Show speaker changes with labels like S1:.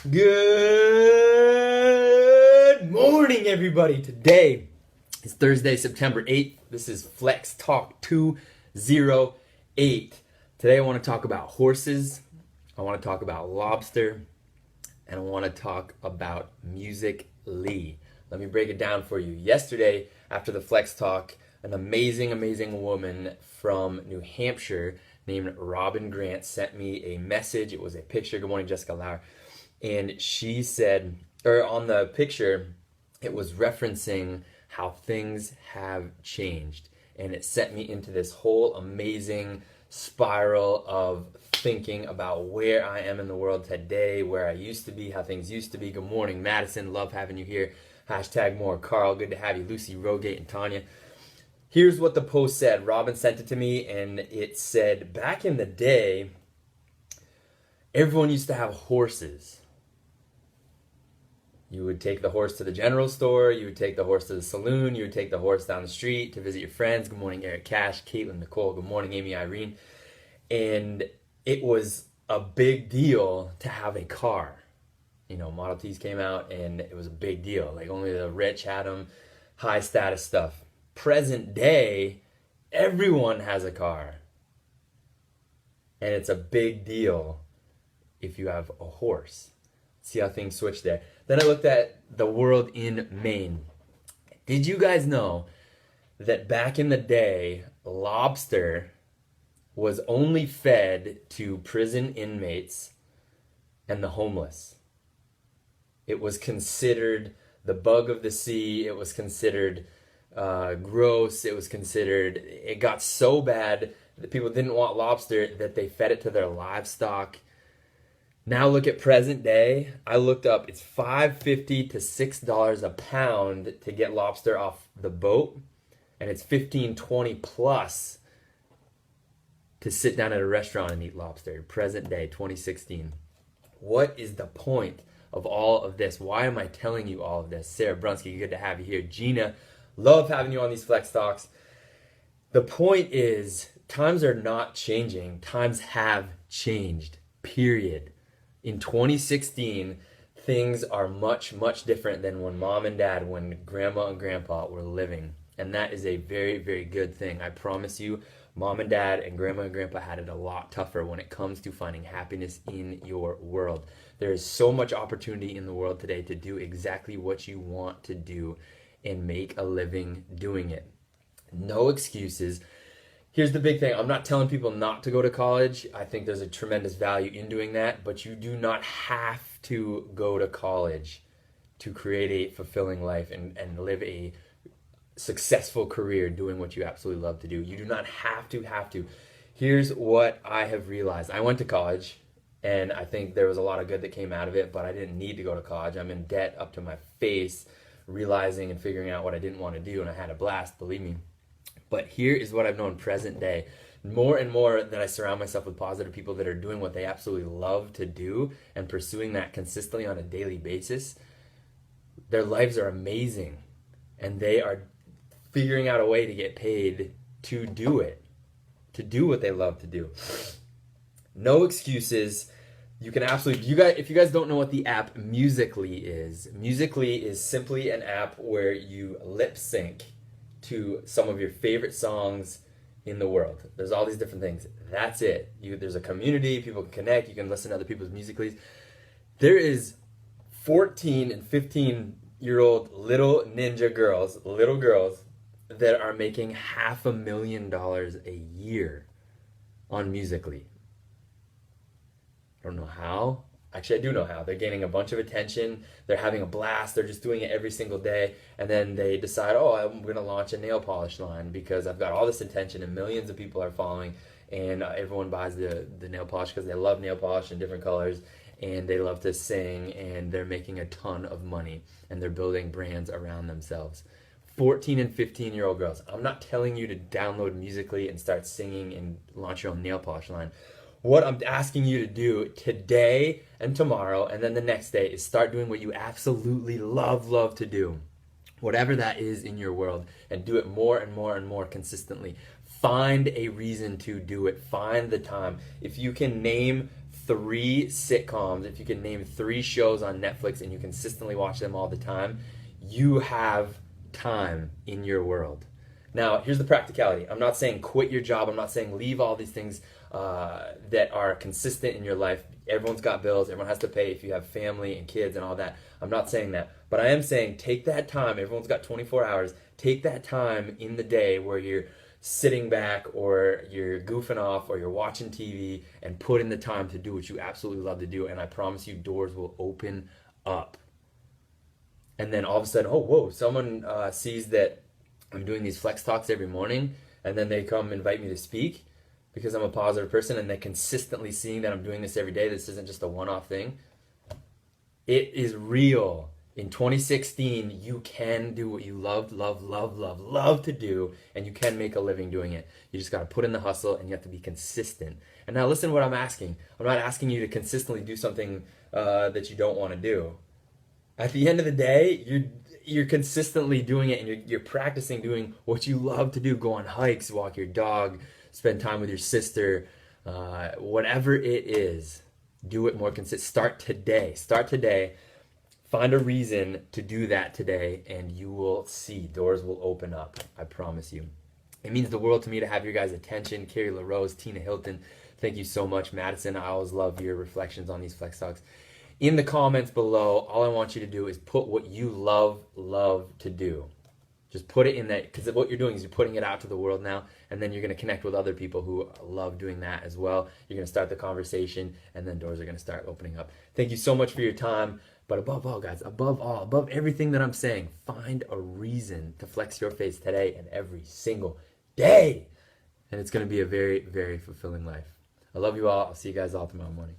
S1: Good morning, everybody. Today is Thursday, September 8th. This is Flex Talk 208. Today I want to talk about horses, I want to talk about Lobster, and I want to talk about Musical.ly. Let me break it down for you. Yesterday, after the Flex Talk, an amazing woman from New Hampshire named Robin Grant sent me a message. It was a picture. Good morning, Jessica Lauer. And she said, or on the picture, it was referencing how things have changed. And it set me into this whole amazing spiral of thinking about where I am in the world today, where I used to be, how things used to be. Good morning, Madison. Love having you here. Hashtag more Carl. Good to have you. Lucy, Rogate, and Tanya. Here's what the post said. Robin sent it to me, and it said, back in the day, everyone used to have horses. You would take the horse to the general store, you would take the horse to the saloon, you would take the horse down the street to visit your friends. Good morning, Eric Cash, Caitlin, Nicole. Good morning, Amy, Irene. And it was a big deal to have a car. You know, Model Ts came out and it was a big deal. Like only the rich had them, high status stuff. Present day, everyone has a car. And it's a big deal if you have a horse. See how things switch there. Then I looked at the world in Maine. Did you guys know that back in the day, lobster was only fed to prison inmates and the homeless? It was considered the bug of the sea. It was considered gross. It got so bad that people didn't want lobster that they fed it to their livestock. Now look at present day. I looked up, it's $5.50 to $6 a pound to get lobster off the boat, and it's $15.20 plus to sit down at a restaurant and eat lobster. Present day, 2016. What is the point of all of this? Why am I telling you all of this? Sarah Brunsky, good to have you here. Gina, love having you on these Flex Talks. The point is, times are not changing. Times have changed, period. In 2016, things are much different than when mom and dad, when grandma and grandpa were living. And that is a very good thing. I promise you, mom and dad and grandma and grandpa had it a lot tougher when it comes to finding happiness in your world. There is so much opportunity in the world today to do exactly what you want to do and make a living doing it. No excuses. Here's the big thing. I'm not telling people not to go to college. I think there's a tremendous value in doing that, but you do not have to go to college to create a fulfilling life and live a successful career doing what you absolutely love to do. You do not have to. Here's what I have realized. I went to college, and I think there was a lot of good that came out of it, but I didn't need to go to college. I'm in debt up to my face, realizing and figuring out what I didn't want to do, and I had a blast, believe me. But here is what I've known present day. More and more that I surround myself with positive people that are doing what they absolutely love to do and pursuing that consistently on a daily basis, their lives are amazing. And they are figuring out a way to get paid to do it, to do what they love to do. No excuses. You can absolutely, if you guys don't know what the app Musical.ly is simply an app where you lip sync to some of your favorite songs in the world. There's all these different things. That's it. There's a community, people can connect, you can listen to other people's Musical.lys. There is 14 and 15-year-old little girls that are making $500,000 a year on Musical.ly. I don't know how. Actually, I do know how. They're gaining a bunch of attention. They're having a blast. They're just doing it every single day. And then they decide, I'm going to launch a nail polish line because I've got all this attention and millions of people are following. And everyone buys the nail polish because they love nail polish in different colors. And they love to sing. And they're making a ton of money. And they're building brands around themselves. 14 and 15-year-old girls. I'm not telling you to download Musical.ly and start singing and launch your own nail polish line. What I'm asking you to do today and tomorrow and then the next day is start doing what you absolutely love to do. Whatever that is in your world, and do it more and more consistently. Find a reason to do it. Find the time. If you can name 3 sitcoms, if you can name 3 shows on Netflix and you consistently watch them all the time, you have time in your world. Now, here's the practicality. I'm not saying quit your job. I'm not saying leave all these things that are consistent in your life. Everyone's got bills. Everyone has to pay if you have family and kids and all that. I'm not saying that. But I am saying take that time. Everyone's got 24 hours. Take that time in the day where you're sitting back or you're goofing off or you're watching TV and put in the time to do what you absolutely love to do. And I promise you, doors will open up. And then all of a sudden, oh, whoa, someone sees that I'm doing these flex talks every morning, and then they come invite me to speak because I'm a positive person, and they're consistently seeing that I'm doing this every day. This isn't just a one-off thing. It is real. In 2016, you can do what you love to do, and you can make a living doing it. You just got to put in the hustle, and you have to be consistent. And now listen to what I'm asking. I'm not asking you to consistently do something that you don't want to do. At the end of the day, you're consistently doing it, and you're practicing doing what you love to do. Go on hikes, walk your dog, spend time with your sister, whatever it is. Do it more consistent. Start today. Find a reason to do that today, and you will see doors will open up. I promise you. It means the world to me to have your guys' attention. Carrie LaRose, Tina Hilton, thank you so much. Madison, I always love your reflections on these Flex Talks. In the comments below, all I want you to do is put what you love to do. Just put it in that, because what you're doing is you're putting it out to the world now, and then you're going to connect with other people who love doing that as well. You're going to start the conversation, and then doors are going to start opening up. Thank you so much for your time. But above all, guys, above everything that I'm saying, find a reason to flex your face today and every single day. And it's going to be a very, very fulfilling life. I love you all. I'll see you guys all tomorrow morning.